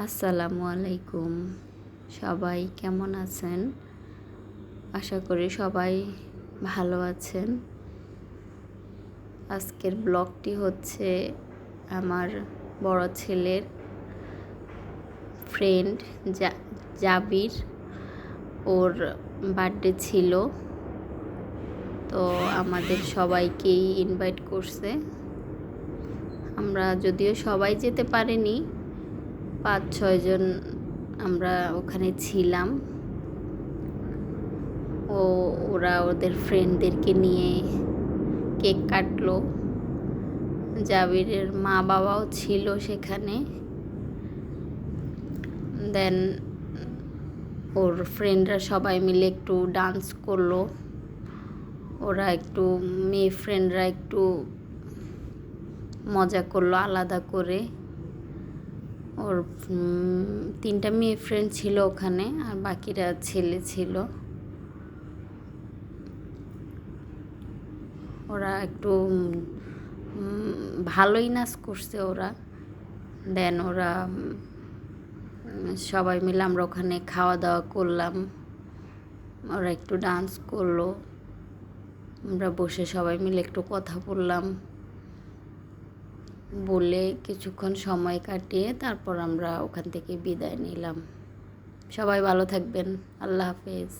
আসসালামু আলাইকুম। সবাই কেমন আছেন? আশা করি সবাই ভালো আছেন। আজকের ব্লগটি হচ্ছে আমার বড় ছেলের ফ্রেন্ড জাবির, ওর বার্থডে ছিল, তো আমাদের সবাইকেই ইনভাইট করছে। আমরা যদিও সবাই যেতে পারিনি, 5-6 জন আমরা ওখানে ছিলাম। ওরা ওদের ফ্রেন্ডদেরকে নিয়ে কেক কাটলো। জাবিরের মা বাবাও ছিল সেখানে। দেন ওর ফ্রেন্ডরা সবাই মিলে একটু ডান্স করলো। ওরা একটু মেয়ে ফ্রেন্ডরা একটু মজা করলো আলাদা করে। ওর 3টা মেয়ে ফ্রেন্ড ছিল ওখানে, আর বাকিরা ছেলে ছিল। ওরা একটু ভালোই নাচ করছে ওরা। দেন ওরা সবাই মিলে আমরা ওখানে খাওয়া দাওয়া করলাম। ওরা একটু ডান্স করলো, আমরা বসে সবাই মিলে একটু কথা বললাম, বলে কিছুক্ষণ সময় কাটিয়ে তারপর আমরা ওখান থেকে বিদায় নিলাম। সবাই ভালো থাকবেন। আল্লাহ হাফেজ।